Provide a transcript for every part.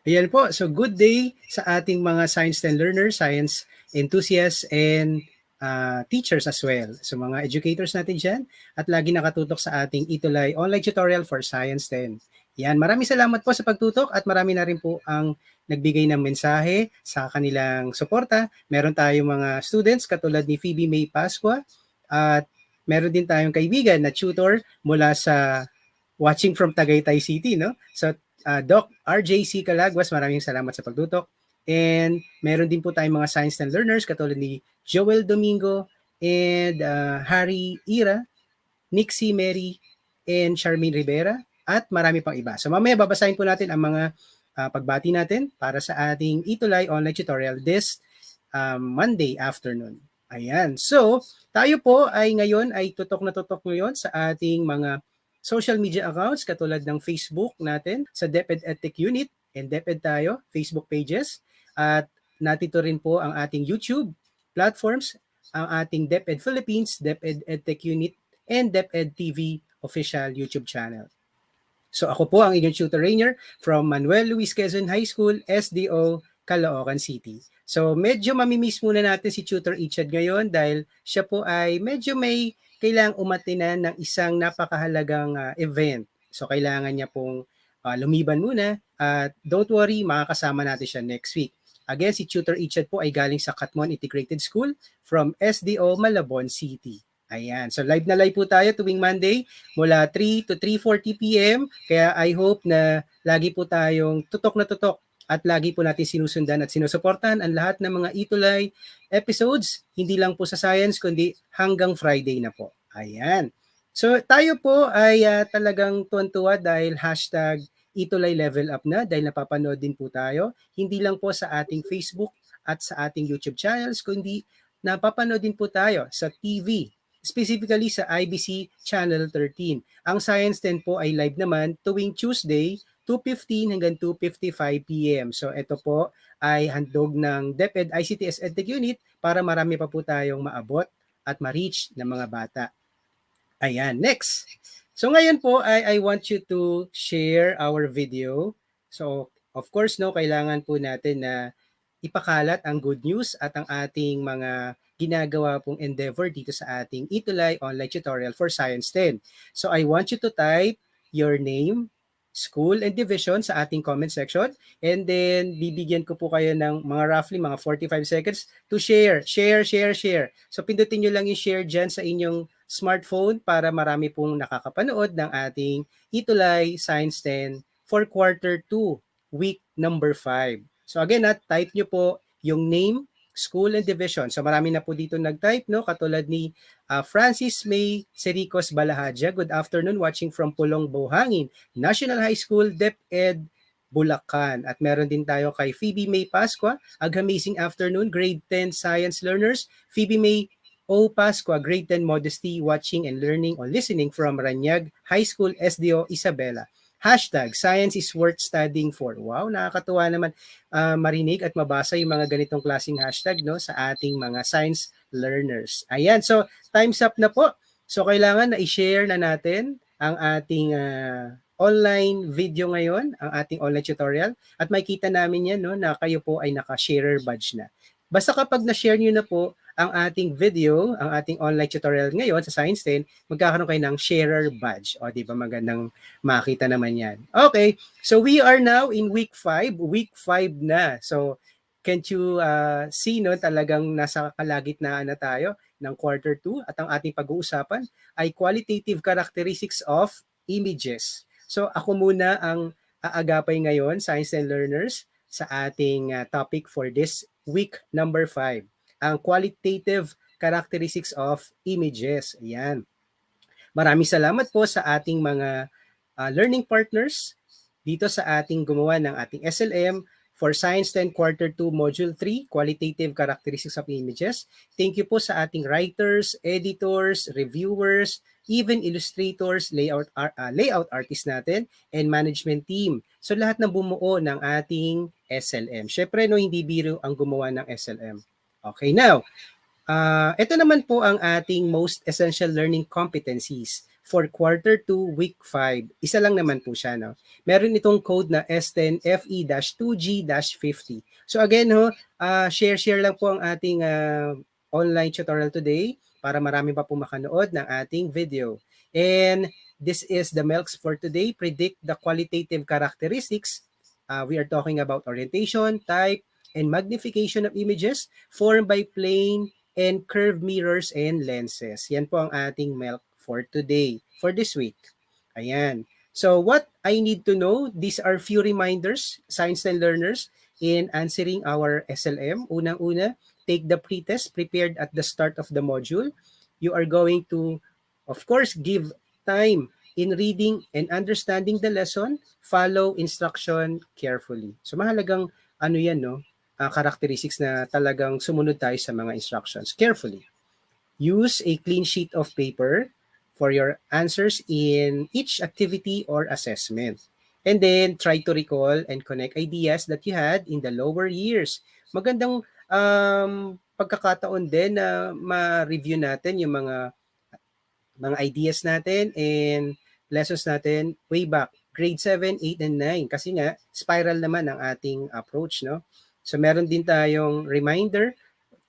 Ayan po. So good day sa ating mga Science 10 learners, science enthusiasts, and teachers as well. So mga educators natin dyan at lagi nakatutok sa ating Itulay online tutorial for Science 10. Yan, maraming salamat po sa pagtutok at marami na rin po ang nagbigay ng mensahe sa kanilang suporta. Meron tayong mga students katulad ni Phoebe May Pascua at meron din tayong kaibigan na tutor mula sa watching from Tagaytay City, no? So Doc RJC Calagwas, maraming salamat sa pagtutok. And meron din po tayong mga science and learners katulad ni Joel Domingo and Harry Ira, Nixie Mary, and Charmaine Rivera, at marami pang iba. So mamaya babasahin po natin ang mga pagbati natin para sa ating Itulay online tutorial this Monday afternoon. Ayan. So, tayo po ay ngayon ay tutok na tutok ngayon sa ating mga social media accounts katulad ng Facebook natin sa DepEd EdTech Unit and DepEd tayo, Facebook pages. At natito rin po ang ating YouTube platforms, ang ating DepEd Philippines, DepEd EdTech Unit, and DepEd TV official YouTube channel. So ako po ang inyong tutor Rainier from Manuel Luis Quezon High School, SDO, Caloocan City. So medyo mamimiss muna natin si Tutor Ichad ngayon dahil siya po ay medyo may kailangang umatinan ng isang napakahalagang event. So kailangan niya pong lumiban muna at don't worry, makakasama natin siya next week. Again, si Tutor Ichad po ay galing sa Katmon Integrated School from SDO, Malabon City. Ayan. So live na live po tayo tuwing Monday mula 3 to 3:40 p.m. Kaya I hope na lagi po tayong tutok na tutok at lagi po natin sinusundan at sinusuportahan ang lahat ng mga Itulay episodes, hindi lang po sa science kundi hanggang Friday na po. Ayan. So tayo po ay talagang tuwan-tuwa dahil hashtag Itulay Level Up na dahil napapanood din po tayo. Hindi lang po sa ating Facebook at sa ating YouTube channels kundi napapanood din po tayo sa TV, specifically sa IBC Channel 13. Ang Science 10 po ay live naman tuwing Tuesday, 2:15 hanggang 2:55 p.m. So ito po ay handog ng DepEd ICTS EdTech Unit para marami pa po tayong maabot at ma-reach ng mga bata. Ayan, next. So ngayon po I want you to share our video. So of course, no, kailangan po natin na ipakalat ang good news at ang ating mga ginagawa pong endeavor dito sa ating Itulay online tutorial for Science 10. So I want you to type your name, school, and division sa ating comment section. And then, bibigyan ko po kayo ng mga roughly mga 45 seconds to share. So pindutin nyo lang yung share dyan sa inyong smartphone para marami pong nakakapanood ng ating Itulay Science 10 for quarter 2, week number 5. So again, type nyo po yung name, school, and division. So marami na po dito nag-type, no? Katulad ni Francis May Sericos Balahadja. Good afternoon, watching from Pulong Buhangin National High School, DepEd, Bulacan. At meron din tayo kay Phoebe May Pascua. Amazing afternoon, grade 10 science learners. Phoebe May O. Pascua, grade 10 modesty, watching and learning or listening from Ranyag High School, SDO, Isabela. Hashtag, science is worth studying for. Wow, nakakatuwa naman marinig at mabasa yung mga ganitong klaseng hashtag, no, sa ating mga science learners. Ayan, so time's up na po. So kailangan na i-share na natin ang ating online video ngayon, ang ating online tutorial. At makita namin yan, no, na kayo po ay naka-sharer badge na. Basta kapag na-share nyo na po ang ating video, ang ating online tutorial ngayon sa Science 10, magkakaroon kayo ng sharer badge. O, di ba magandang makita naman yan. Okay, so we are now in week 5. Week 5 na. So, can't you see, no, talagang nasa kalagitnaan na tayo ng quarter 2 at ang ating pag-uusapan ay qualitative characteristics of images. So, ako muna ang aagapay ngayon, Science 10 learners, sa ating topic for this week number 5. Ang qualitative characteristics of images. Ayan. Maraming salamat po sa ating mga learning partners dito sa ating gumawa ng ating SLM for Science 10 Quarter 2 Module 3, Qualitative Characteristics of Images. Thank you po sa ating writers, editors, reviewers, even illustrators, layout artists natin, and management team. So lahat ng bumuo ng ating SLM. Syempre, no, hindi biro ang gumawa ng SLM. Okay, now, ito naman po ang ating most essential learning competencies. for quarter 2, week 5. Isa lang naman po siya, no? Meron itong code na S10FE-2G-50. So again, share lang po ang ating online tutorial today para marami pa po makanood ng ating video. And this is the MELCs for today. Predict the qualitative characteristics. We are talking about orientation, type, and magnification of images formed by plane and curved mirrors and lenses. Yan po ang ating MELC for today, for this week. Ayan. So what I need to know, these are few reminders, science and learners, in answering our SLM. Unang-una, take the pretest prepared at the start of the module. You are going to, of course, give time in reading and understanding the lesson, follow instruction carefully. So mahalagang ano yan, no? Characteristics na talagang sumunod tayo sa mga instructions carefully. Use a clean sheet of paper for your answers in each activity or assessment. And then try to recall and connect ideas that you had in the lower years. Magandang pagkakataon din na ma-review natin yung mga ideas natin and lessons natin way back grade 7, 8, and 9 kasi nga spiral naman ang ating approach, no? So meron din tayong reminder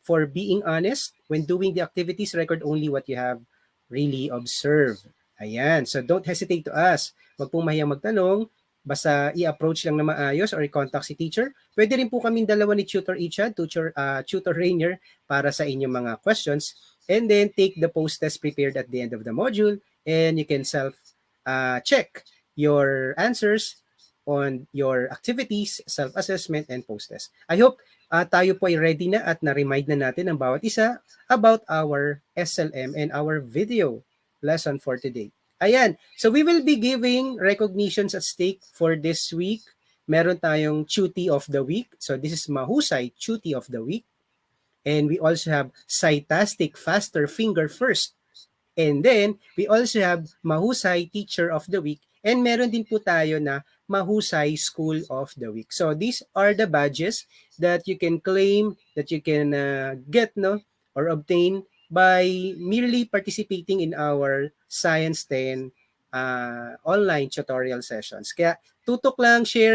for being honest when doing the activities, record only what you have really observed. Ayan, so don't hesitate to ask. Huwag pong mahiyang magtanong, basta i-approach lang na maayos or i-contact si teacher. Pwede rin po kaming dalawa ni Tutor Ichad, Tutor Rainier para sa inyong mga questions. And then take the post-test prepared at the end of the module and you can self-check your answers on your activities, self-assessment, and post-test. I hope tayo po ay ready na at na-remind na natin ang bawat isa about our SLM and our video lesson for today. Ayan, so we will be giving recognitions at stake for this week. Meron tayong Tuty of the Week. So this is Mahusay Tuty of the Week. And we also have Sightastic Faster Finger First. And then, we also have Mahusay Teacher of the Week. And meron din po tayo na Mahusay School of the Week. So, these are the badges that you can claim, that you can get, no, or obtain by merely participating in our Science 10 online tutorial sessions. Kaya, tutok lang, share.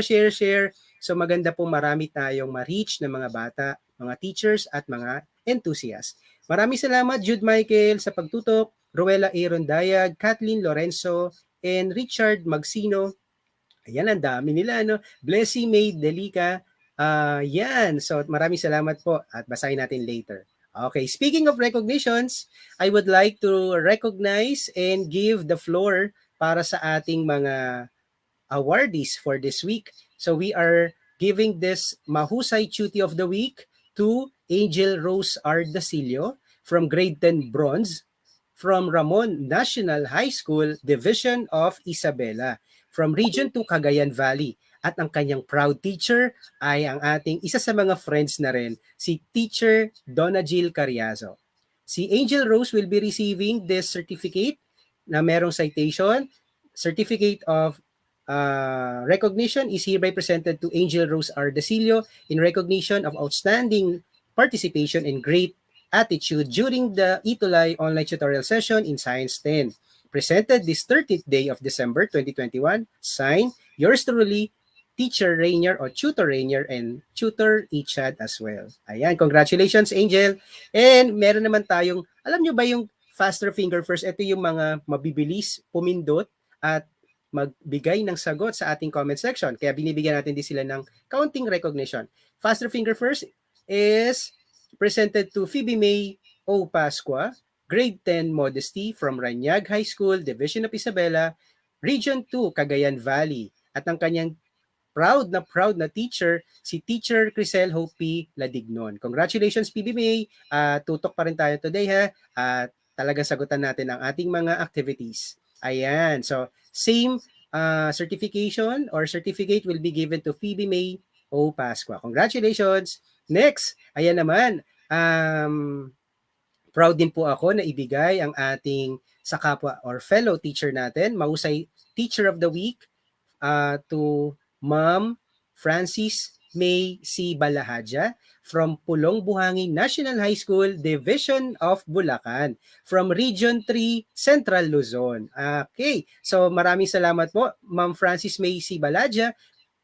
So, maganda po marami tayong ma-reach ng mga bata, mga teachers, at mga enthusiasts. Maraming salamat, Jude Michael, sa pagtutok. Ruela Aaron Dayag, Kathleen Lorenzo, and Richard Magsino. Ayan, ang dami nila, no? Blessy May Delica. Yan. So, maraming salamat po at basahin natin later. Okay, speaking of recognitions, I would like to recognize and give the floor para sa ating mga awardees for this week. So, we are giving this Mahusay Tuty of the Week to Angel Rose R. Dasilio from grade 10 bronze, from Ramon National High School, Division of Isabela, from Region 2 Cagayan Valley. At ang kanyang proud teacher ay ang ating isa sa mga friends na rin, si Teacher Donna Jill Carriazo. Si Angel Rose will be receiving this certificate na merong citation. Certificate of recognition is hereby presented to Angel Rose R. Dasilio in recognition of outstanding participation and great attitude during the Itulay online tutorial session in Science 10. Presented this 30th day of December 2021. Signed, yours truly, Teacher Rainier or Tutor Rainier and Tutor Ichad as well. Ayan, congratulations, Angel. And meron naman tayong, alam nyo ba yung faster finger first? Ito yung mga mabibilis, pumindot, at magbigay ng sagot sa ating comment section. Kaya binibigyan natin din sila ng counting recognition. Faster finger first is presented to Phoebe May O. Pasqua, grade 10 Modesty from Ranyag High School, Division of Isabela, Region 2, Cagayan Valley. At ang kanyang proud na teacher, si Teacher Crisel Hope P. Ladignon. Congratulations, Phoebe May. Tutok pa rin tayo today, ha? At talagang sagutan natin ang ating mga activities. Ayan. So, same certification or certificate will be given to Phoebe May O. Pasqua. Congratulations. Next, ayan naman, proud din po ako na ibigay ang ating sa kapwa or fellow teacher natin, Mahusay Teacher of the Week to Ma'am Francis May C. Balahadja from Pulong Buhangin National High School, Division of Bulacan, from Region 3, Central Luzon. Okay, so maraming salamat po, Ma'am Francis May C. Balahadja.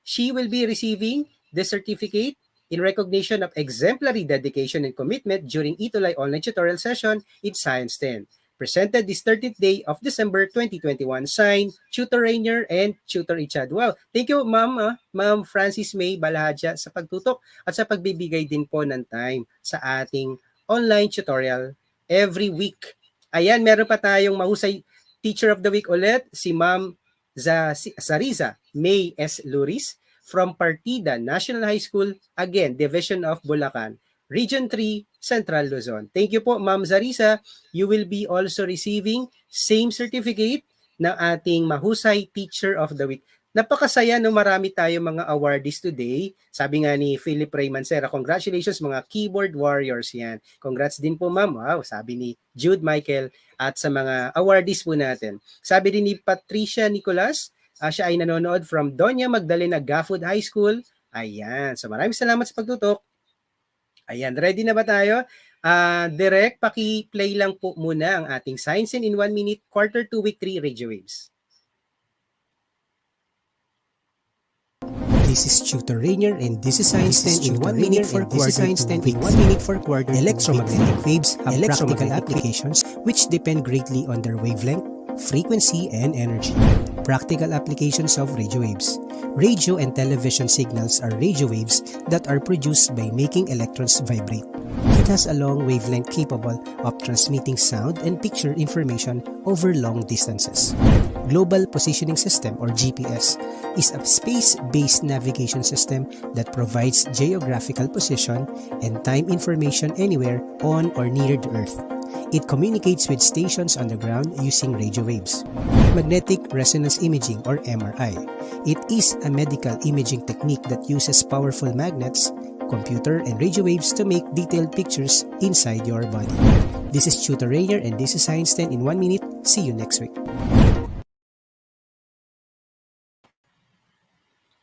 She will be receiving the certificate in recognition of exemplary dedication and commitment during Itulay online tutorial session in Science 10. Presented this 30th day of December 2021. Signed, Tutor Rainier and Tutor Ichad. Wow, thank you Ma'am Francis May Balahadja sa pagtutok at sa pagbibigay din po ng time sa ating online tutorial every week. Ayan, meron pa tayong mahusay Teacher of the Week ulit, si Ma'am Zariza May S. Luris from Partida National High School, again, Division of Bulacan, Region 3, Central Luzon. Thank you po, Ma'am Zariza. You will be also receiving same certificate ng ating mahusay Teacher of the Week. Napakasaya no, marami tayo mga awardees today. Sabi nga ni Philip Ray Mancera, congratulations mga keyboard warriors yan. Congrats din po ma'am. Wow, sabi ni Jude Michael at sa mga awardees po natin. Sabi din ni Patricia Nicolas, siya ay nanonood from Doña Magdalena Gafood High School. Ayan, so maraming salamat sa pagtutok. Ayan, ready na ba tayo? Direct, paki-play lang po muna ang ating Science in 1 Minute, Quarter 2, Week 3 Radio Waves. This is Tutor Rainier and this is Science 10 in 1 minute for quarter 2 week. 1 minute for quarter. Electromagnetic waves have practical applications which depend greatly on their wavelength, frequency, and energy. Practical applications of radio waves. Radio and television signals are radio waves that are produced by making electrons vibrate. It has a long wavelength capable of transmitting sound and picture information over long distances. Global Positioning System or GPS is a space-based navigation system that provides geographical position and time information anywhere on or near the Earth. It communicates with stations on the ground using radio waves. Magnetic resonance imaging or MRI. It is a medical imaging technique that uses powerful magnets, computer, and radio waves to make detailed pictures inside your body. This is Tutor Rainier and this is Science 10 in 1 minute. See you next week.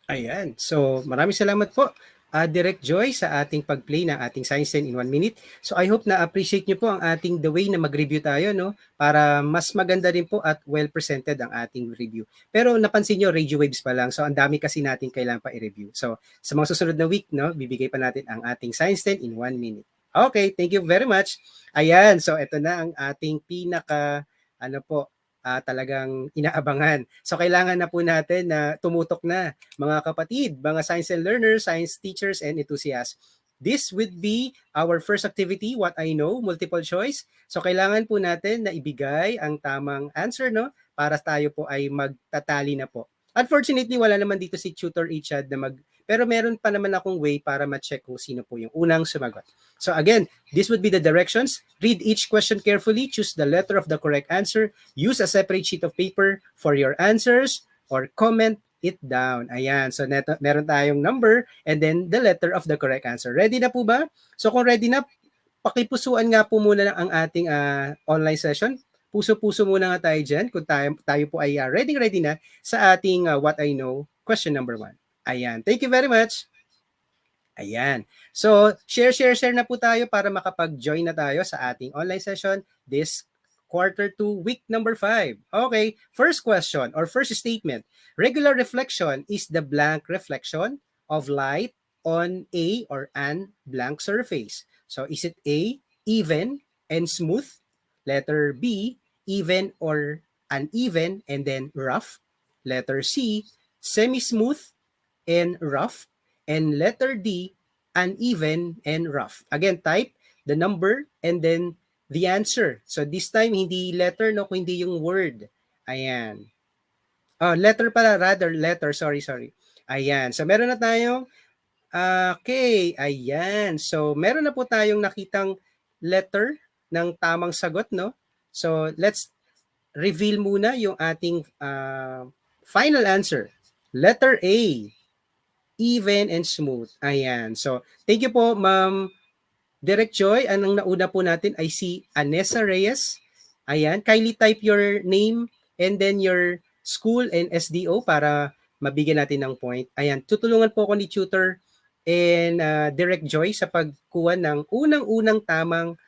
Ayan. So, maraming salamat po, Direct Joy, sa ating pag-play ng ating Science 10 in 1 minute. So, I hope na-appreciate nyo po ang ating the way na mag-review tayo, no? Para mas maganda rin po at well-presented ang ating review. Pero napansin nyo, radio waves pa lang. So, ang dami kasi natin kailangan pa i-review. So, sa mga susunod na week, no, bibigay pa natin ang ating Science 10 in 1 minute. Okay, thank you very much. Ayan, so ito na ang ating talagang inaabangan. So kailangan na po natin na tumutok na mga kapatid, mga science and learners, science teachers and enthusiasts. This would be our first activity, What I Know, multiple choice. So kailangan po natin na ibigay ang tamang answer, no? Para tayo po ay magtatali na po. Unfortunately, wala naman dito si Tutor Ichad na pero meron pa naman akong way para ma-check kung sino po yung unang sumagot. So again, this would be the directions. Read each question carefully, choose the letter of the correct answer, use a separate sheet of paper for your answers, or comment it down. Ayan, so meron tayong number and then the letter of the correct answer. Ready na po ba? So kung ready na, pakipusuan nga po muna ang ating online session. Puso-puso muna nga tayo dyan kung tayo po ay ready na sa ating What I Know question number 1. Ayan. Thank you very much. Ayan. So, share na po tayo para makapag-join na tayo sa ating online session this quarter 2, week number 5. Okay. First question or first statement. Regular reflection is the blank reflection of light on a or an blank surface. So, is it A, even and smooth? Letter B, even or uneven and then rough? Letter C, semi-smooth and rough, and letter D, uneven and rough. Again, type the number and then the answer. So this time, hindi letter, no, kundi yung word. Ayan. Letter pala, rather, letter, sorry. Ayan. So meron na tayong, okay, ayan. So meron na po tayong nakitang letter ng tamang sagot, no? So let's reveal muna yung ating final answer. Letter A, even and smooth. Ayan. So, thank you po, Ma'am Direct Joy. Anong nauna po natin ay si Anessa Reyes. Ayan. Kindly type your name and then your school and SDO para mabigyan natin ng point. Ayan. Tutulungan po ako ni Tutor and Direct Joy sa pagkuha ng unang-unang tamang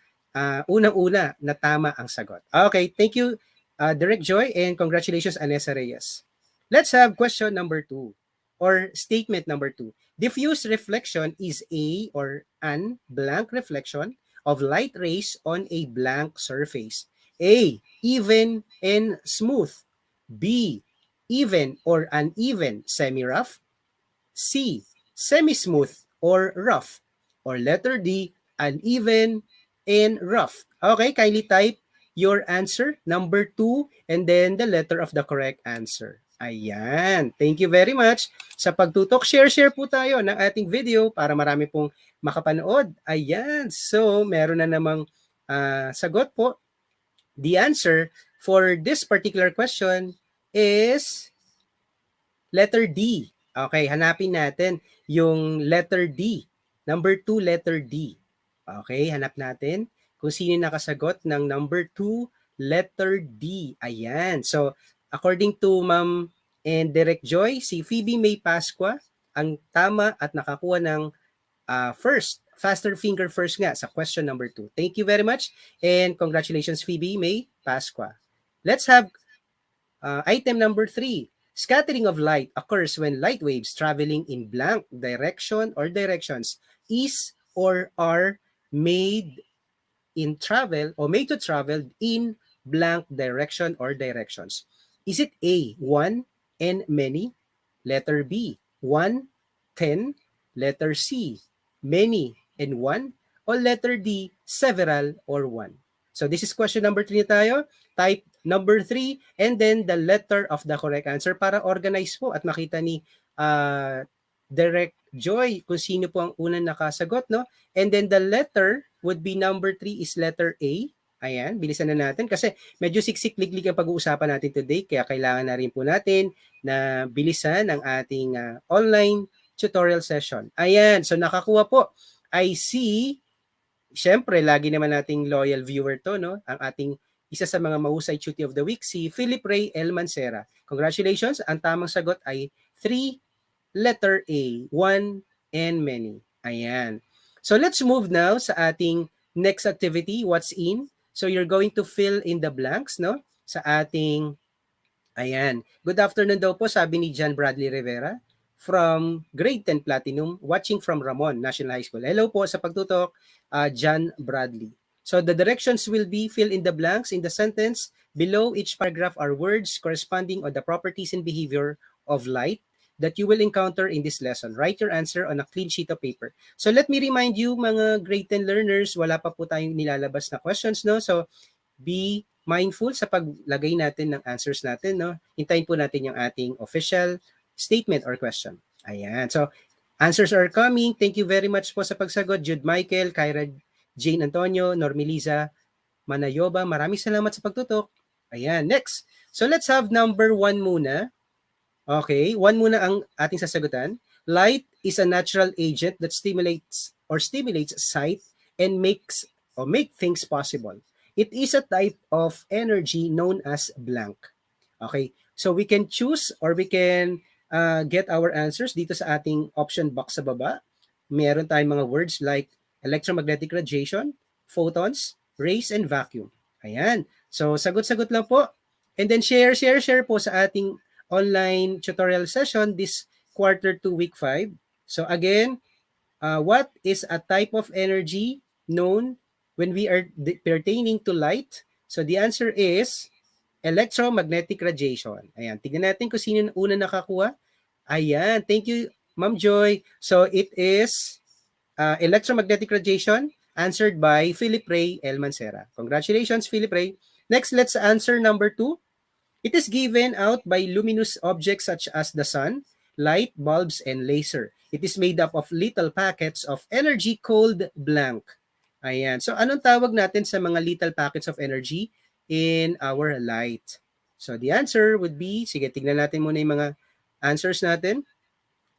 unang-una na tama ang sagot. Okay, thank you Direct Joy, and congratulations Anessa Reyes. Let's have question number 2 or statement number 2. Diffuse reflection is a or an blank reflection of light rays on a blank surface. A, even and smooth. B, even or uneven, semi-rough. C, semi-smooth or rough. Or letter D, uneven and rough. Okay, kindly type your answer, number 2, and then the letter of the correct answer. Ayan. Thank you very much sa pagtutok. Share po tayo ng ating video para marami pong makapanood. Ayan. So, meron na namang sagot po. The answer for this particular question is letter D. Okay, hanapin natin yung letter D. Number 2, letter D. Okay, hanap natin kung sino nakasagot ng number 2, letter D. Ayan. So, according to Ma'am and Direct Joy, si Phoebe May Pascua ang tama at nakakuha ng first, faster finger first nga sa question number 2. Thank you very much and congratulations Phoebe May Pascua. Let's have item number 3. Scattering of light occurs when light waves traveling in blank direction or directions is or are made in travel or made to travel in blank direction or directions. Is it A, 1 and many? Letter B, 1, 10. Letter C, many and 1. Or letter D, several or 1. So this is question number 3 tayo. Type number 3 and then the letter of the correct answer para organize po at makita ni Direct Joy kung sino po ang unang nakasagot, no? And then the letter would be number 3 is letter A. Ayan, bilisan na natin kasi medyo siksik-liglig ang pag-uusapan natin today kaya kailangan na rin po natin na bilisan ang ating online tutorial session. Ayan, so nakakuha po. I see, syempre lagi naman nating loyal viewer to, no? Ang ating isa sa mga mahusay Tuty of the Week, si Philip Ray L. Mancera. Congratulations, ang tamang sagot ay 3, letter A, 1 and many. Ayan. So let's move now sa ating next activity, what's in. So you're going to fill in the blanks, no? Sa ating, ayan. Good afternoon daw po, sabi ni John Bradley Rivera from Grade 10 Platinum, watching from Ramon National High School. Hello po sa pagtutok, John Bradley. So the directions will be fill in the blanks in the sentence. Below each paragraph are words corresponding on the properties and behavior of light that you will encounter in this lesson. Write your answer on a clean sheet of paper. So let me remind you mga grade 10 learners, wala pa po tayong nilalabas na questions, no? So be mindful sa paglagay natin ng answers natin, no? Hintayin po natin yung ating official statement or question. Ayan. So answers are coming. Thank you very much po sa pagsagot. Jude Michael, Kyra Jane Antonio, Normeliza Manayoba, maraming salamat sa pagtutok. Ayan, next. So let's have number 1 muna. Okay, 1 muna ang ating sasagutan. Light is a natural agent that stimulates sight and make things possible. It is a type of energy known as blank. Okay, so we can choose or we can get our answers dito sa ating option box sa baba. Meron tayong mga words like electromagnetic radiation, photons, rays, and vacuum. Ayan. So, sagot-sagot lang po. And then share po sa ating online tutorial session this quarter 2, week 5. So, again, what is a type of energy known when we are pertaining to light? So, the answer is electromagnetic radiation. Ayan. Tignan natin kung sino una nakakuha. Ayan. Thank you, Ma'am Joy. So, it is electromagnetic radiation, answered by Philip Ray L. Mancera. Congratulations, Philip Ray. Next, let's answer number 2. It is given out by luminous objects such as the sun, light, bulbs, and laser. It is made up of little packets of energy called blank. Ayan. So, anong tawag natin sa mga little packets of energy in our light? So, the answer would be, sige, tignan natin muna yung mga answers natin.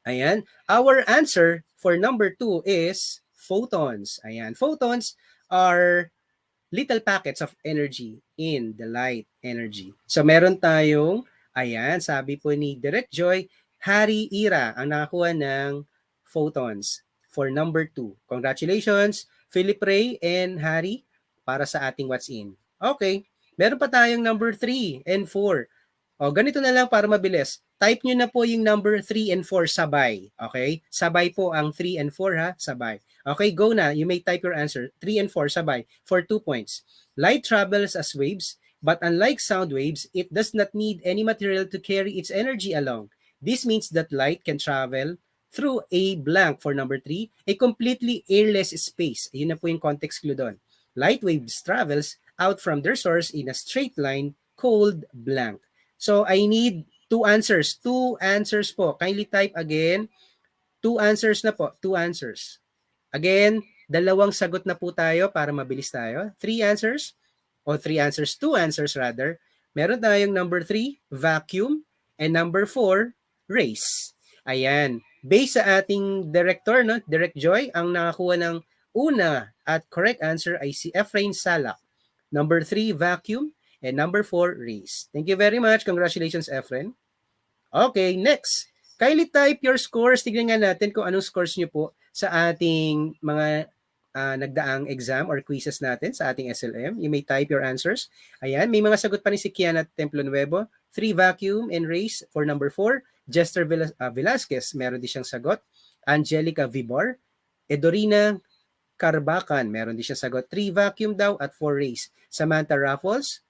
Ayan. Our answer for number 2 is photons. Ayan. Photons are little packets of energy in the light energy. So meron tayong, ayan, sabi po ni Direct Joy, Harry Ira ang nakakuha ng photons. for number 2. Congratulations, Philip Ray and Harry, para sa ating what's in. Okay, meron pa tayong number 3 and 4. O, ganito na lang para mabilis. Type nyo na po yung number 3 and 4 sabay. Okay? Sabay po ang 3 and 4 ha, sabay. Okay, go na. You may type your answer. 3 and 4 sabay for 2 points. Light travels as waves, but unlike sound waves, it does not need any material to carry its energy along. This means that light can travel through a blank for number 3, a completely airless space. Yun na po yung context clue doon. Light waves travels out from their source in a straight line called blank. So I need 2 answers. 2 answers po. Kindly type again. 2 answers na po. 2 answers. Again, 2 sagot na po tayo para mabilis tayo. 3 answers o 3 answers, 2 answers rather. Meron tayong number 3, vacuum, and number 4, race. Ayan. Based sa ating director, no, Direct Joy, ang nakakuha ng una at correct answer ay si Efrain Salak. Number 3, vacuum, and number 4, race. Thank you very much. Congratulations, Efren. Okay, next. Kindly type your scores. Tignan nga natin kung anong scores nyo po sa ating mga nagdaang exam or quizzes natin sa ating SLM. You may type your answers. Ayan, may mga sagot pa ni si Kiana Templo Nuevo. 3 vacuum and race for number 4. Jester Velasquez, meron din siyang sagot. Angelica Vibor. Edorina Carbacan, meron din siyang sagot. 3 vacuum daw at 4 race. Samantha Raffles,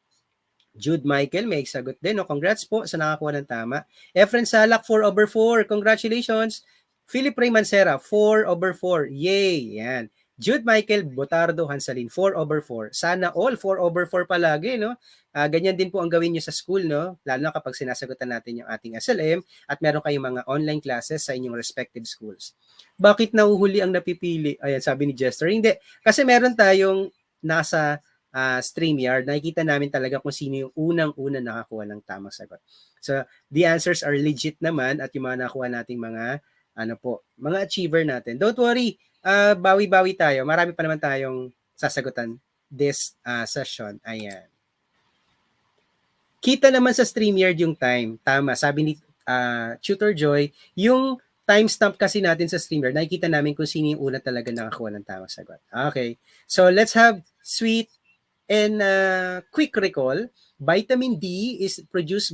Jude Michael, may sagot din. No? Congrats po sa nakakuha ng tama. Efren Salak, 4/4. Congratulations. Philip Ray Mancera, 4/4. Yay! Yan. Jude Michael Botardo Hansalin, 4/4. Sana all 4/4 palagi, no? Ganyan din po ang gawin nyo sa school, no? Lalo na kapag sinasagutan natin yung ating SLM at meron kayong mga online classes sa inyong respective schools. Bakit nahuhuli ang napipili? Ayan, sabi ni Jester. Hindi. Kasi meron tayong nasa StreamYard, nakikita namin talaga kung sino yung unang-una nakakuha ng tamang sagot. So, the answers are legit naman at yung mga nakuha nating mga mga achiever natin. Don't worry, bawi-bawi tayo. Marami pa naman tayong sasagutan this session. Ayan. Kita naman sa StreamYard yung time. Tama, sabi ni Tutor Joy, yung timestamp kasi natin sa StreamYard, nakikita namin kung sino yung una talaga nakakuha ng tamang sagot. Okay. So, let's have sweet and quick recall. Vitamin D is produced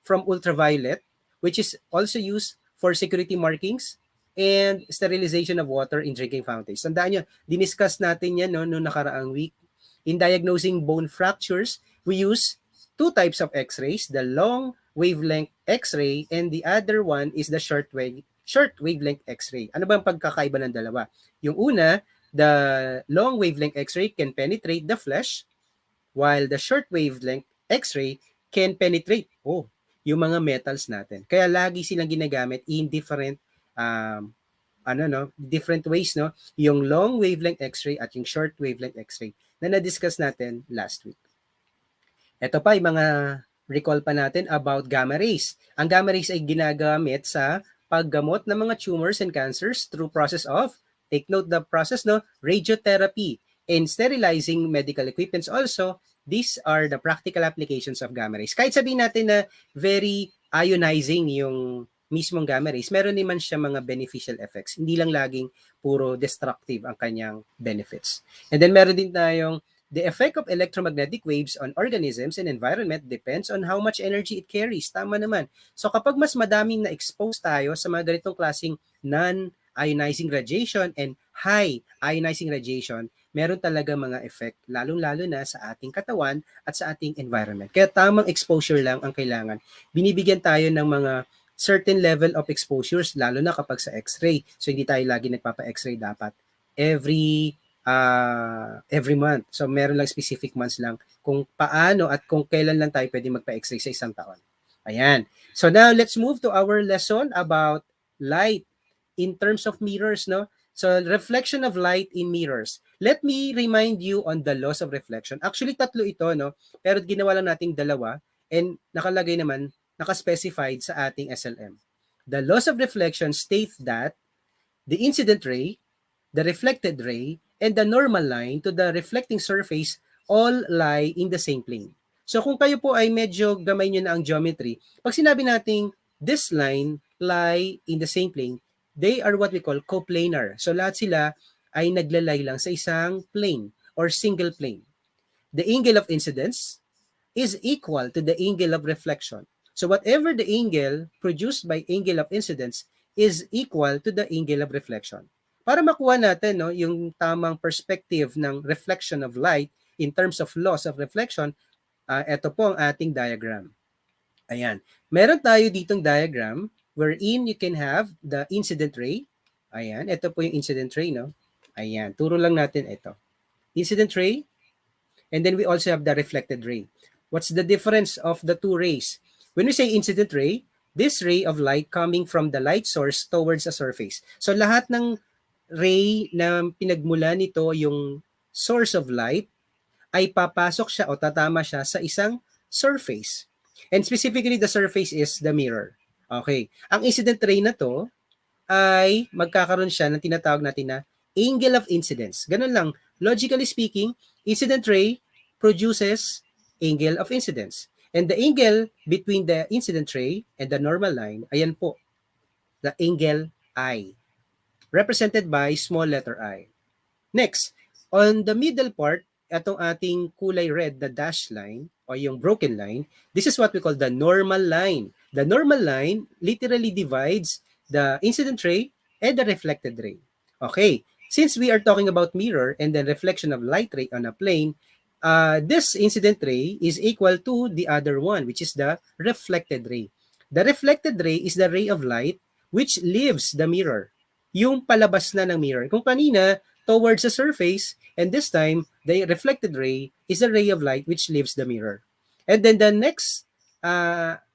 from ultraviolet, which is also used for security markings and sterilization of water in drinking fountains. Tandaan nyo, diniscuss natin yan noong nakaraang week. In diagnosing bone fractures, we use 2 types of x-rays, the long wavelength x-ray and the other one is the short wavelength x-ray. Ano ba ang pagkakaiba ng dalawa? Yung una, the long wavelength x-ray can penetrate the flesh while the short wavelength x-ray can penetrate yung mga metals natin. Kaya lagi silang ginagamit in different different ways, no? Yung long wavelength x-ray at yung short wavelength x-ray na na-discuss natin last week. Ito pa yung mga recall pa natin about gamma rays. Ang gamma rays ay ginagamit sa paggamot ng mga tumors and cancers through process of, take note the process, no, radiotherapy and sterilizing medical equipments. Also, these are the practical applications of gamma rays. Kahit sabihin natin na very ionizing yung mismong gamma rays, meron naman siya mga beneficial effects. Hindi lang laging puro destructive ang kanyang benefits. And then meron din tayong the effect of electromagnetic waves on organisms and environment depends on how much energy it carries. Tama naman. So kapag mas madaming na-expose tayo sa mga ganitong klaseng non-ionizing radiation and high ionizing radiation, meron talaga mga effect, lalong-lalo na sa ating katawan at sa ating environment. Kaya tamang exposure lang ang kailangan. Binibigyan tayo ng mga certain level of exposures, lalo na kapag sa x-ray. So hindi tayo lagi nagpapa-x-ray dapat. Every month. So meron lang specific months lang kung paano at kung kailan lang tayo pwede magpa-x-ray sa isang taon. Ayan. So now let's move to our lesson about light in terms of mirrors, no? So reflection of light in mirrors. Let me remind you on the laws of reflection. Actually, 3 ito, no? Pero ginawa lang nating 2 and nakalagay naman, nakaspecified sa ating SLM. The laws of reflection state that the incident ray, the reflected ray, and the normal line to the reflecting surface all lie in the same plane. So kung kayo po ay medyo gamay nyo na ang geometry, pag sinabi nating this line lie in the same plane, they are what we call coplanar. So lahat sila ay naglalay lang sa isang plane or single plane. The angle of incidence is equal to the angle of reflection. So whatever the angle produced by angle of incidence is equal to the angle of reflection. Para makuha natin no, yung tamang perspective ng reflection of light in terms of loss of reflection, ito po ang ating diagram. Ayan. Meron tayo ditong diagram wherein you can have the incident ray. Ayan. Ito po yung incident ray, no? Ayan. Turo lang natin ito. Incident ray, and then we also have the reflected ray. What's the difference of the two rays? When we say incident ray, this ray of light coming from the light source towards a surface. So lahat ng ray na pinagmula nito yung source of light ay papasok siya o tatama siya sa isang surface. And specifically, the surface is the mirror. Okay. Ang incident ray na to ay magkakaroon siya ng tinatawag natin na angle of incidence. Ganun lang. Logically speaking, incident ray produces angle of incidence. And the angle between the incident ray and the normal line, ayan po, the angle I, represented by small letter I. Next, on the middle part, itong ating kulay red, the dashed line, o yung broken line, this is what we call the normal line. The normal line literally divides the incident ray and the reflected ray. Okay, since we are talking about mirror and then reflection of light ray on a plane, this incident ray is equal to the other one, which is the reflected ray. The reflected ray is the ray of light which leaves the mirror. Yung palabas na ng mirror. Kung kanina, towards the surface, and this time, the reflected ray is a ray of light which leaves the mirror. And then the next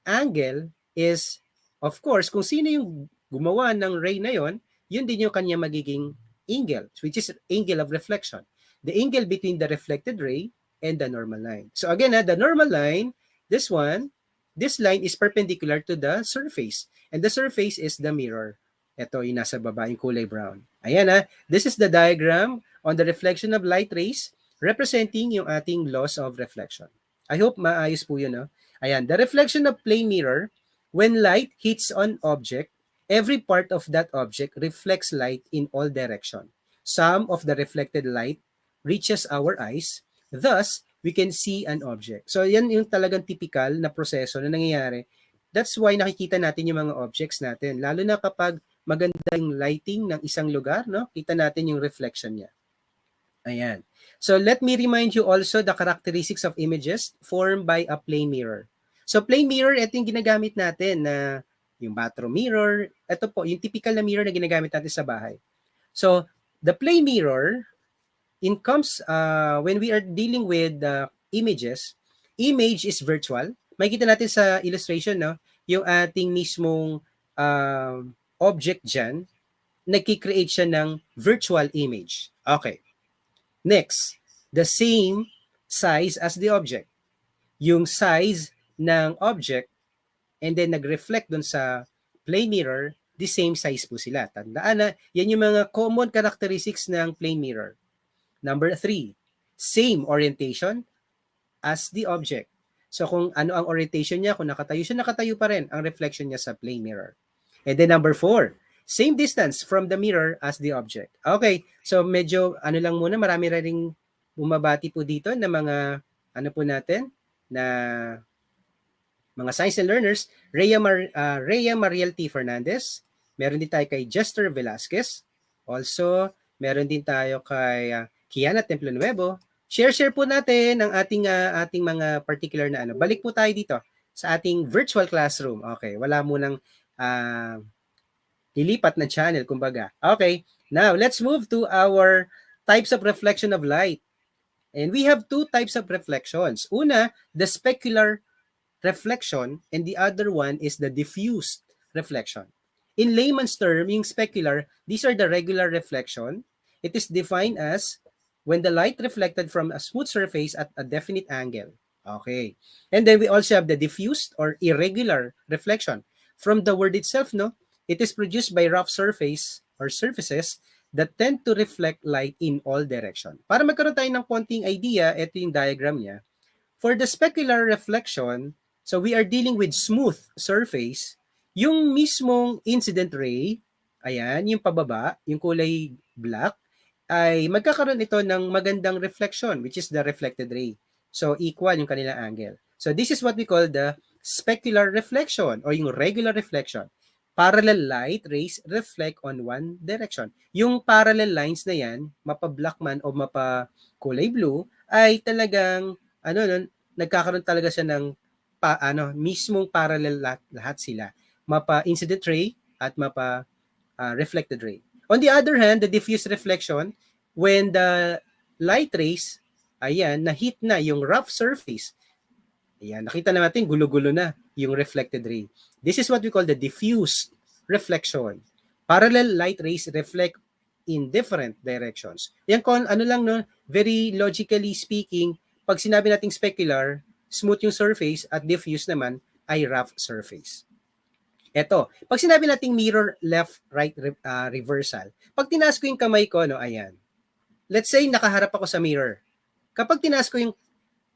angle is, of course, kung sino yung gumawa ng ray na yon, yun din yung kanya magiging angle, which is angle of reflection. The angle between the reflected ray and the normal line. So again, the normal line, this line is perpendicular to the surface. And the surface is the mirror. Ito yung nasa baba, yung kulay brown. Ayan this is the diagram on the reflection of light rays representing yung ating loss of reflection. I hope maayos po yun. No? Ayan, the reflection of plane mirror, when light hits on object, every part of that object reflects light in all direction. Some of the reflected light reaches our eyes, thus, we can see an object. So yan yung talagang typical na proseso na nangyayari. That's why nakikita natin yung mga objects natin, lalo na kapag maganda yung lighting ng isang lugar, no? Kita natin yung reflection niya. Ayan. So let me remind you also the characteristics of images formed by a plane mirror. So plane mirror, ito yung ginagamit natin na yung bathroom mirror. Ito po, yung typical na mirror na ginagamit natin sa bahay. So the plane mirror, when we are dealing with images, image is virtual. Makikita natin sa illustration, no? Yung ating mismong object dyan, nagkikreate siya ng virtual image. Okay. Next, the same size as the object. Yung size ng object and then nag-reflect dun sa plane mirror, the same size po sila. Tandaan na, yan yung mga common characteristics ng plane mirror. Number 3, same orientation as the object. So kung ano ang orientation niya, kung nakatayo siya, nakatayo pa rin ang reflection niya sa plane mirror. And then number 4, same distance from the mirror as the object. Okay, so medyo ano lang muna, marami rin bumabati po dito na mga ano po natin, na mga science and learners, Rhea Mariel T. Fernandez, meron din tayo kay Jester Velasquez, also meron din tayo kay Kiana Templo Nuevo. Share po natin ang ating mga particular na ano. Balik po tayo dito sa ating virtual classroom. Okay, wala munang lilipat na channel, kumbaga. Okay, now let's move to our types of reflection of light. And we have two types of reflections. Una, the specular reflection, and the other one is the diffused reflection. In layman's term, yung specular, these are the regular reflection. It is defined as when the light reflected from a smooth surface at a definite angle. Okay. And then we also have the diffused or irregular reflection. From the word itself, no, it is produced by rough surface or surfaces that tend to reflect light in all direction. Para magkaroon tayo ng konting idea, ito yung diagram niya. For the specular reflection, so we are dealing with smooth surface, yung mismong incident ray ayan, yung pababa, yung kulay black, ay magkakaroon ito ng magandang reflection, which is the reflected ray. So, equal yung kanilang angle. So, this is what we call the specular reflection or yung regular reflection. Parallel light rays reflect on one direction. Yung parallel lines na yan, mapa-black man o mapa-kulay blue, ay talagang, nagkakaroon talaga siya ng, mismong parallel lahat sila. Mapa-incident ray at reflected ray. On the other hand, the diffuse reflection, when the light rays, ayan, na-hit na yung rough surface, ayan, nakita na natin, gulo-gulo na yung reflected ray. This is what we call the diffuse reflection. Parallel light rays reflect in different directions. Yan ano lang, no, very logically speaking, pag sinabi nating specular, smooth yung surface at diffuse naman ay rough surface. Eto, pag sinabi nating mirror left-right reversal, pag tinaas ko yung kamay ko, no, ayan. Let's say nakaharap ako sa mirror. Kapag tinaas ko yung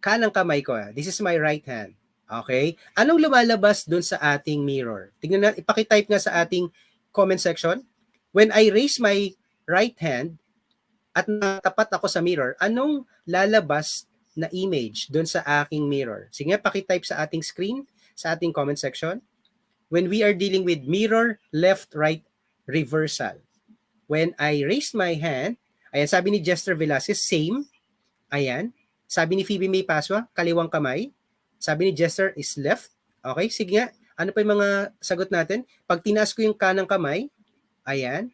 kanang kamay ko, this is my right hand. Okay? Anong lumalabas doon sa ating mirror? Tingnan natin, ipakitype nga sa ating comment section. When I raise my right hand at natapat ako sa mirror, anong lalabas na image doon sa aking mirror? Sige nga, pakitype sa ating screen, sa ating comment section. When we are dealing with mirror left-right reversal. When I raise my hand, ayan, sabi ni Jester Velasquez, same. Ayan. Sabi ni Phoebe May Pasua, kaliwang kamay. Sabi ni Jester is left. Okay, sige nga. Ano pa yung mga sagot natin? Pag tinaas ko yung kanang kamay, ayan.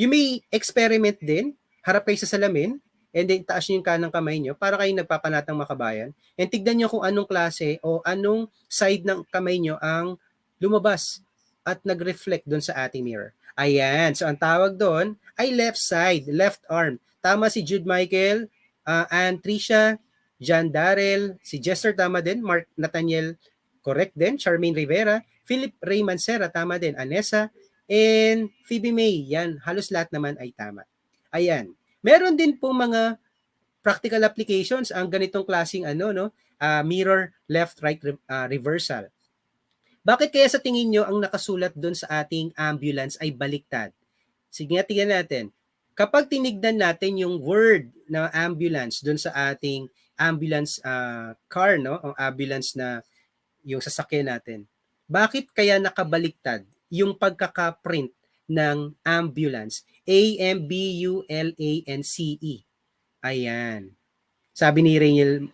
You may experiment din. Harap kayo sa salamin, and then taas nyo yung kanang kamay nyo para kayo nagpapanatang makabayan. And tignan nyo kung anong klase o anong side ng kamay nyo ang lumabas at nag-reflect doon sa ating mirror. Ayan. So, ang tawag doon ay left side, left arm. Tama si Jude Michael, Ann Tricia, John Darrell, si Jester tama din, Mark Nathaniel, correct din, Charmaine Rivera, Philip Ray Mancera, tama din, Anessa, and Phoebe May, yan, halos lahat naman ay tama. Ayan. Meron din po mga practical applications ang ganitong klaseng mirror left-right reversal. Bakit kaya sa tingin nyo ang nakasulat doon sa ating ambulance ay baliktad? Sige nga, tingnan natin. Kapag tinignan natin yung word na ambulance doon sa ating ambulance car, no? O ambulance na yung sasakyan natin. Bakit kaya nakabaliktad yung pagkaka-print ng ambulance? A-M-B-U-L-A-N-C-E. Ayan. Sabi ni Rainiel,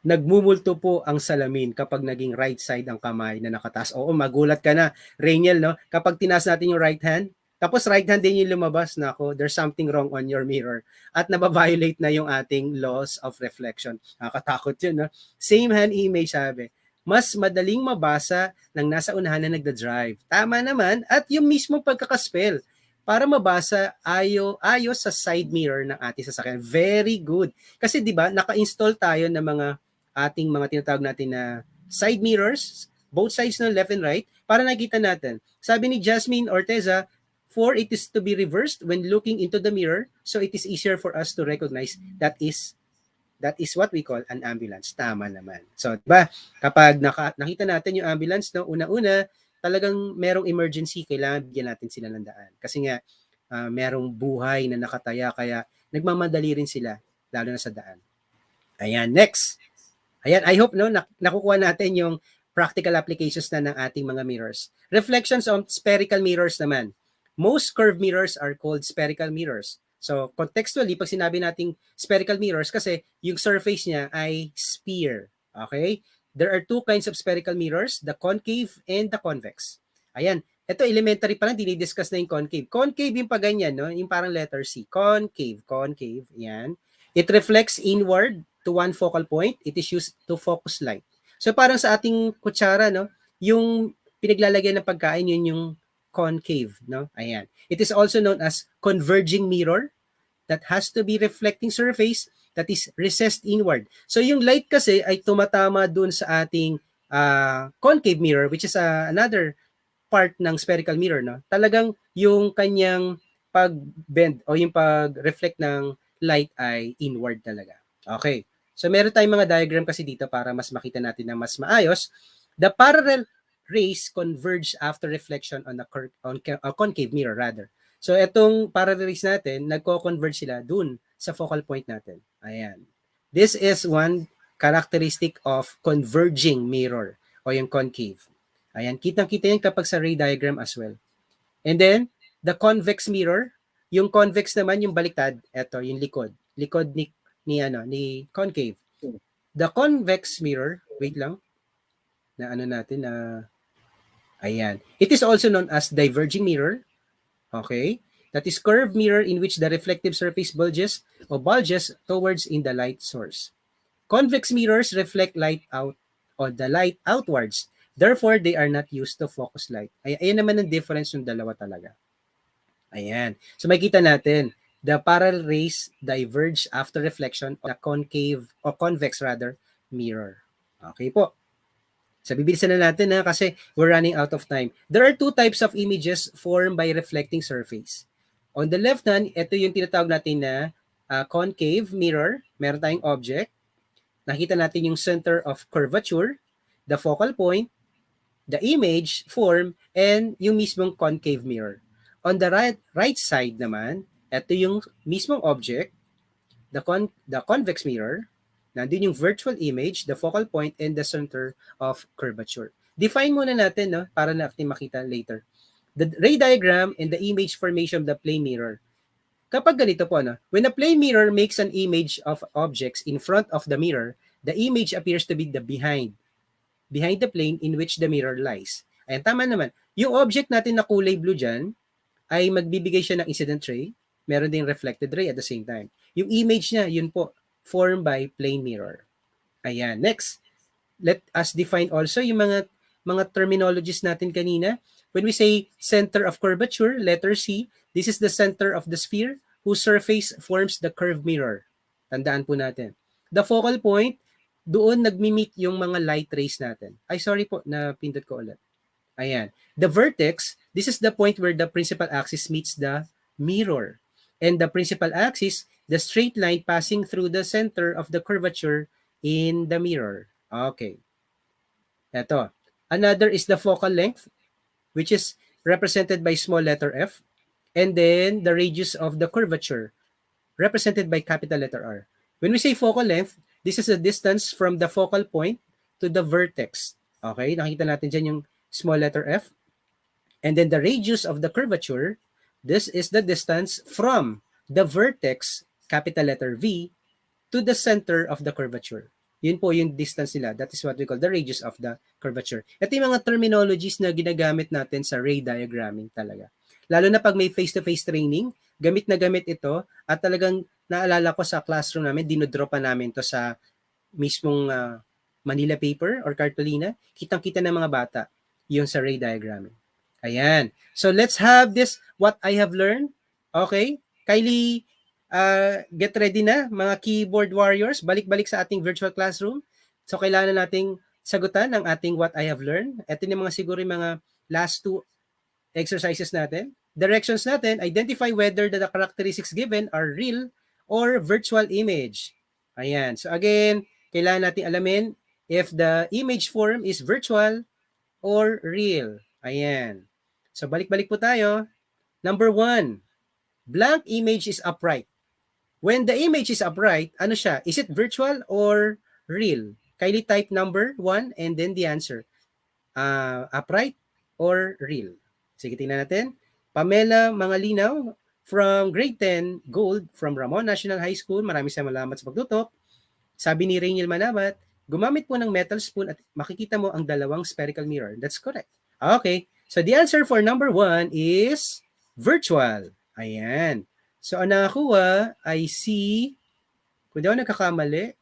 nagmumulto po ang salamin kapag naging right side ang kamay na nakataas. Oo, magulat ka na, Rainiel, no? Kapag tinaas natin yung right hand, tapos right hand din yung lumabas na ako, there's something wrong on your mirror. At nababiolate na yung ating laws of reflection. Nakakatakot yun, no? Same hand image, sabi. Mas madaling mabasa ng nasa unahan na nagda-drive. Tama naman. At yung mismo pagkakaspell para mabasa ayos sa side mirror ng ating sasakyan. Very good. Kasi 'di ba, naka-install tayo ng mga ating mga tinatawag natin na side mirrors, both sides ng left and right, para nakita natin. Sabi ni Jasmine Orteza, for it is to be reversed when looking into the mirror, so it is easier for us to recognize that is what we call an ambulance. Tama naman. So, diba, kapag nakita natin yung ambulance, no, una-una, talagang merong emergency, kailangan bigyan natin sila ng daan. Kasi nga, merong buhay na nakataya, kaya nagmamadali rin sila, lalo na sa daan. Ayan, next. Ayan, I hope, no, nakukuha natin yung practical applications na ng ating mga mirrors. Reflections on spherical mirrors naman. Most curved mirrors are called spherical mirrors. So, contextually, pag sinabi nating spherical mirrors, kasi yung surface niya ay sphere. Okay? There are two kinds of spherical mirrors, the concave and the convex. Ayan. Ito, elementary pa lang, dinidiscuss na yung concave. Concave yung pa ganyan, no? Yung parang letter C. Concave. Ayan. It reflects inward to one focal point. It is used to focus light. So, parang sa ating kutsara, no? Yung pinaglalagyan ng pagkain, yun yung concave, no? Ayan. It is also known as converging mirror that has to be reflecting surface that is recessed inward. So yung light kasi ay tumatama dun sa ating concave mirror, which is another part ng spherical mirror, no? Talagang yung kanyang pag-bend o yung pag-reflect ng light ay inward talaga. Okay. So meron tayong mga diagram kasi dito para mas makita natin na mas maayos. The parallel rays converge after reflection on a concave mirror rather. So itong parallel rays natin, nagko-converge sila dun sa focal point natin. Ayan. This is one characteristic of converging mirror o yung concave. Ayan, kitang-kita yan kapag sa ray diagram as well. And then, the convex mirror, yung convex naman yung baliktad, eto yung likod. Likod ni concave. The convex mirror, wait lang. Ayan. It is also known as diverging mirror. Okay? That is curved mirror in which the reflective surface bulges towards in the light source. Convex mirrors reflect light out or the light outwards. Therefore, they are not used to focus light. Ayan naman ang difference ng dalawa talaga. Ayan. So makita natin, the parallel rays diverge after reflection of the concave or convex rather mirror. Okay po. So bibilisan na natin kasi we're running out of time. There are two types of images formed by reflecting surface. On the left hand, ito yung tinatawag natin na concave mirror. Meron tayong object. Nakita natin yung center of curvature, the focal point, the image form, and yung mismong concave mirror. On the right side naman, ito yung mismong object, the convex mirror, nandun yung virtual image, the focal point, and the center of curvature. Define muna natin para natin makita later. The ray diagram and the image formation of the plane mirror. Kapag ganito po, when a plane mirror makes an image of objects in front of the mirror, the image appears to be the behind the plane in which the mirror lies. Ayan, tama naman. Yung object natin na kulay blue dyan, ay magbibigay siya ng incident ray, meron ding reflected ray at the same time. Yung image niya, yun po, formed by plane mirror. Ayan, next, let us define also yung mga terminologies natin kanina. When we say center of curvature, letter C, this is the center of the sphere whose surface forms the curved mirror. Tandaan po natin. The focal point, doon nagmi-meet yung mga light rays natin. Ay, sorry po, napindot ko ulit. Ayan. The vertex, this is the point where the principal axis meets the mirror. And the principal axis, the straight line passing through the center of the curvature in the mirror. Okay. Ito. Another is the focal length, which is represented by small letter f. And then the radius of the curvature, represented by capital letter R. When we say focal length, this is the distance from the focal point to the vertex. Okay, nakita natin dyan yung small letter f. And then the radius of the curvature, this is the distance from the vertex, capital letter V, to the center of the curvature. Yun po yung distance nila. That is what we call the radius of the curvature. Ito yung mga terminologies na ginagamit natin sa ray diagramming talaga. Lalo na pag may face-to-face training, gamit na gamit ito at talagang naalala ko sa classroom namin, dinodro pa namin to sa mismong Manila paper or cartolina. Kitang-kita ng mga bata yung sa ray diagramming. Ayan. So let's have this, what I have learned. Okay? Kylie, get ready na mga keyboard warriors. Balik-balik sa ating virtual classroom. So kailangan nating sagutan ang ating what I have learned. Ito yung mga siguro yung mga last two exercises natin. Directions natin, identify whether the characteristics given are real or virtual image. Ayan. So again, kailangan natin alamin if the image form is virtual or real. Ayan. So balik-balik po tayo. Number 1, blank image is upright. When the image is upright, ano siya? Is it virtual or real? Kindly type number 1 and then the answer. Upright or real? Sige, tingnan natin. Pamela Mangalinaw from grade 10, Gold from Ramon National High School. Maraming salamat sa pagtutok. Sabi ni Rainiel Manabat, gumamit po ng metal spoon at makikita mo ang dalawang spherical mirror. That's correct. Okay. So the answer for number 1 is virtual. Ayan. So ang nakakuha ay si, kung di ako nagkakamali,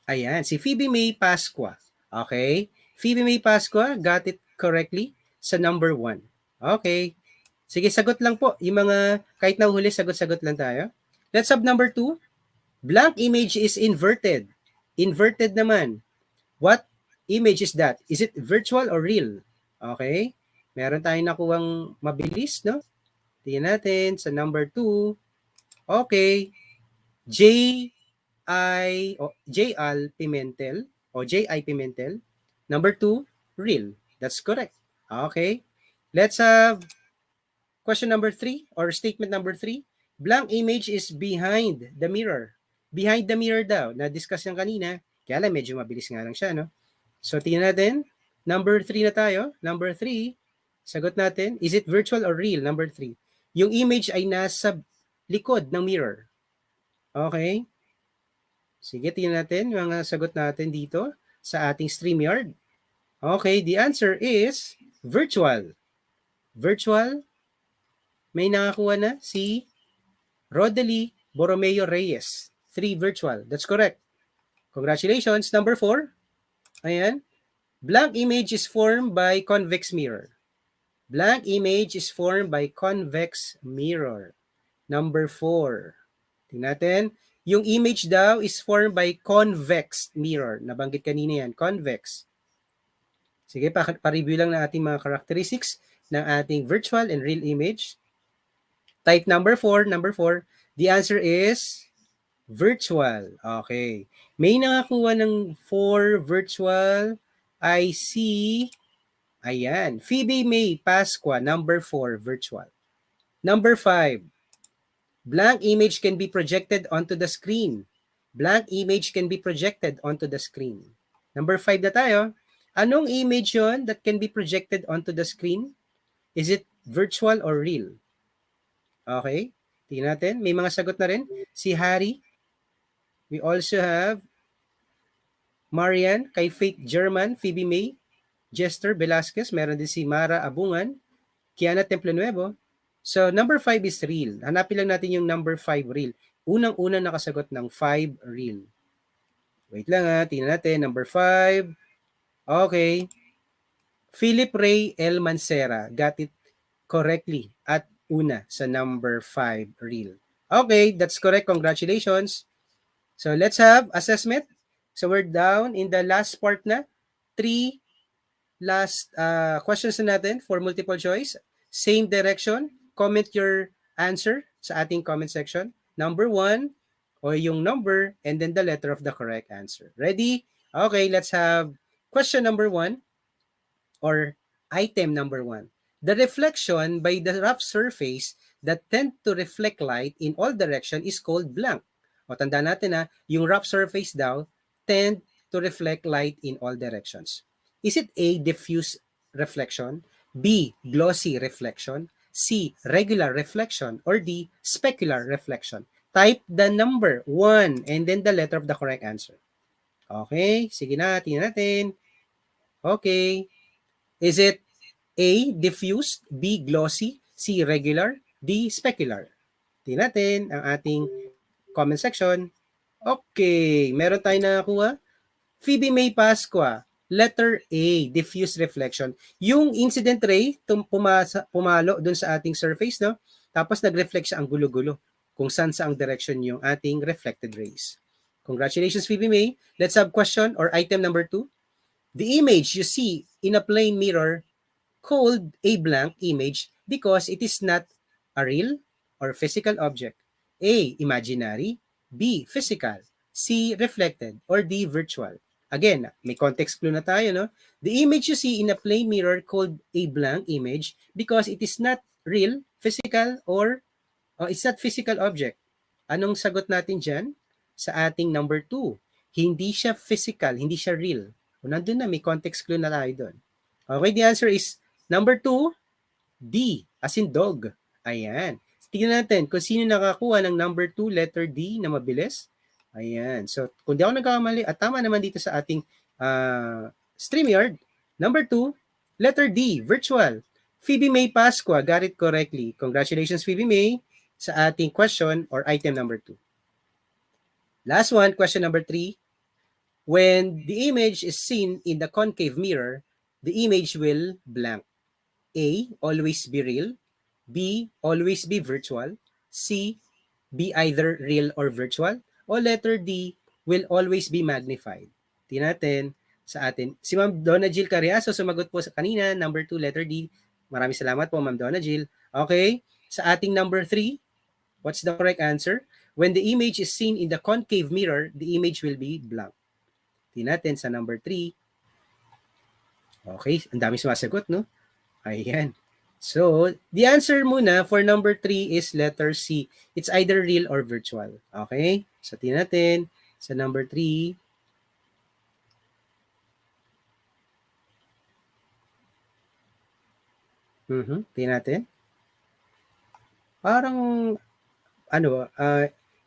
ayan, si Phoebe May Pascua. Okay. Phoebe May Pascua got it correctly sa number 1. Okay. Sige, sagot lang po. Yung mga, kahit nahuhuli, sagot-sagot lang tayo. Let's have number 2. Blank image is inverted. Inverted naman. What image is that? Is it virtual or real? Okay. Meron tayong nakuhang mabilis, no? Tingnan natin sa number 2. Okay. J.Al Pimentel O.J.I. Pimentel. Number 2, real. That's correct. Okay. Let's have question number 3 or statement number 3. Blank image is behind the mirror. Behind the mirror daw. Na-discuss yan kanina. Kaya lang medyo mabilis nga lang siya, no? So, tingnan natin. Number 3 na tayo. Number 3, sagot natin. Is it virtual or real? Number 3. Yung image ay nasa likod ng mirror. Okay? Sige, tingnan natin yung mga sagot natin dito sa ating StreamYard. Okay, the answer is virtual. Virtual. May nakakuha na si Rodely Borromeo Reyes. 3 virtual. That's correct. Congratulations. Number 4. Ayan. Blank image is formed by convex mirror. Blank image is formed by convex mirror. Number 4. Tingnan natin. Yung image daw is formed by convex mirror. Nabanggit kanina yan. Convex. Sige, pa-review lang na ating mga characteristics ng ating virtual and real image. Type number 4. Number 4. The answer is virtual. Okay. May nakakuha ng 4 virtual. I see. Ayan. Phoebe May Pasqua, number 4, virtual. Number 5. Blank image can be projected onto the screen. Blank image can be projected onto the screen. Number 5 na tayo. Anong image yon that can be projected onto the screen? Is it virtual or real? Okay. Tingnan natin. May mga sagot na rin. Si Harry. We also have Marian, kay Faith German, Phoebe May, Jester Velasquez, meron din si Mara Abungan, Kiana Templenuevo. So, number 5 is real. Hanapin lang natin yung number 5 real. Unang-unang nakasagot ng 5 real. Wait lang tingnan natin. Number 5. Okay. Philip Ray L. Mancera got it correctly at una sa number 5 real. Okay, that's correct. Congratulations. So, let's have assessment. So, we're down in the last part na. 3 last questions na natin for multiple choice. Same direction. Comment your answer sa ating comment section. Number 1 o yung number and then the letter of the correct answer. Ready? Okay, let's have question number 1 or item number 1. The reflection by the rough surface that tend to reflect light in all direction is called blank. O tandaan natin yung rough surface daw tend to reflect light in all directions. Is it A, diffuse reflection, B, glossy reflection, C, regular reflection, or D, specular reflection? Type the number 1 and then the letter of the correct answer. Okay, sige na, tingnan natin. Okay. Is it A, diffuse, B, glossy, C, regular, D, specular? Tingnan natin ang ating comment section. Okay, meron tayo nakakuha. Phoebe May Pasqua, letter A, diffuse reflection. Yung incident ray, pumalo dun sa ating surface, no? Tapos nag-reflect siya ang gulo-gulo kung saan sa ang direction yung ating reflected rays. Congratulations, Phoebe May. Let's have question or item number 2. The image you see in a plane mirror called a blank image because it is not a real or physical object. A, imaginary, B, physical, C, reflected, or D, virtual. Again, may context clue na tayo, no? The image you see in a plane mirror called a blank image because it is not real, physical, or it's not physical object. Anong sagot natin dyan? Sa ating number 2. Hindi siya physical, hindi siya real. O nandun na, may context clue na tayo doon. Okay, the answer is number 2, D, as in dog. Ayan. Tingnan natin kung sino nakakuha ng number 2, letter D na mabilis. Ayan. So, kung di ako nagkakamali, at tama naman dito sa ating StreamYard, number 2, letter D, virtual. Phoebe May Pasqua got it correctly. Congratulations, Phoebe May, sa ating question or item number 2. Last one, question number 3. When the image is seen in the concave mirror, the image will blank. A, always be real. B, always be virtual. C, be either real or virtual. O letter D, will always be magnified. Tingnan natin sa atin. Si Ma'am Donna Jill Carriazo, sumagot po sa kanina, number 2, letter D. Maraming salamat po, Ma'am Donna Jill. Okay, sa ating number 3, what's the correct answer? When the image is seen in the concave mirror, the image will be blank. Tingnan natin sa number 3. Okay, ang dami sumasagot, no? Ayan. So, the answer muna for number 3 is letter C. It's either real or virtual. Okay? So, tingnan natin sa number 3. Tingnan natin. Parang,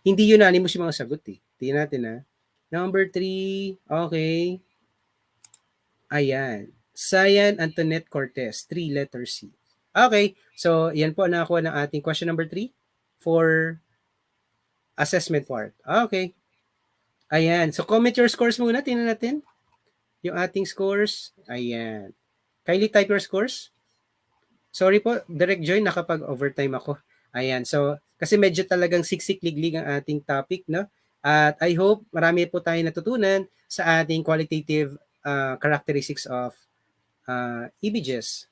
hindi unanimous yung mga sagot eh. Tingnan natin ha. Number 3, okay. Ayan. Cyan Antoinette Cortez, 3 letter C. Okay, so yan po nakakuha ng ating question number 3 for assessment part. Okay. Ayan, so comment your scores muna, tingnan natin. Yung ating scores, ayan. Kindly type your scores. Sorry po, Direct Joy, nakapag-overtime ako. Ayan, so kasi medyo talagang siksik-liglig ang ating topic, no? At I hope marami po tayo natutunan sa ating qualitative characteristics of images.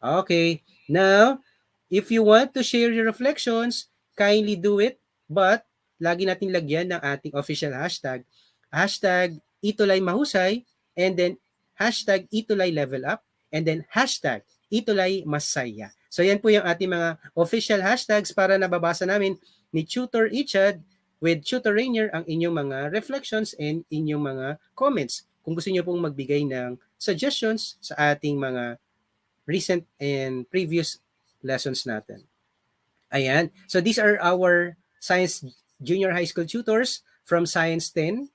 Okay, now, if you want to share your reflections, kindly do it, but lagi nating lagyan ng ating official hashtag, hashtag Itulay Mahusay, and then hashtag Itulay Level Up, and then hashtag Itulay Masaya. So yan po yung ating mga official hashtags para nababasa namin ni Tutor Ichad with Tutor Rainier ang inyong mga reflections and inyong mga comments. Kung gusto niyo pong magbigay ng suggestions sa ating mga recent and previous lessons natin. Ayan. So these are our Science Junior High School tutors from Science 10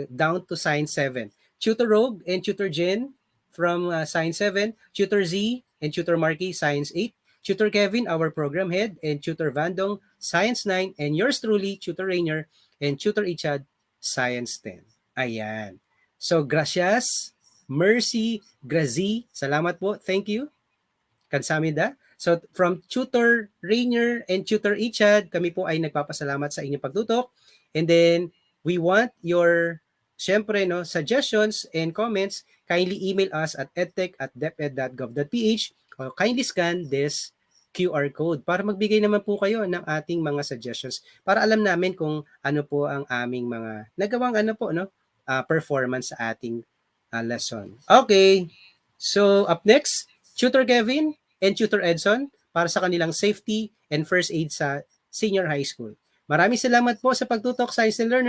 down to Science 7. Tutor Rogue and Tutor Jen from Science 7, Tutor Z and Tutor Marky, Science 8, Tutor Kevin, our program head, and Tutor Vandong, Science 9, and yours truly, Tutor Rainier, and Tutor Ichad, Science 10. Ayan. So, gracias, Mercy, Grazi, salamat po, thank you. Kansamida. So, from Tutor Rainier and Tutor Ichad, kami po ay nagpapasalamat sa inyong pagtutok. And then, we want your, syempre, no, suggestions and comments. Kindly email us at edtech@deped.gov.ph or kindly scan this QR code para magbigay naman po kayo ng ating mga suggestions para alam namin kung ano po ang aming mga nagawang performance sa ating lesson. Okay, so up next, Tutor Kevin and Tutor Edson para sa kanilang safety and first aid sa senior high school. Maraming salamat po sa pagtutok, Science and Learner.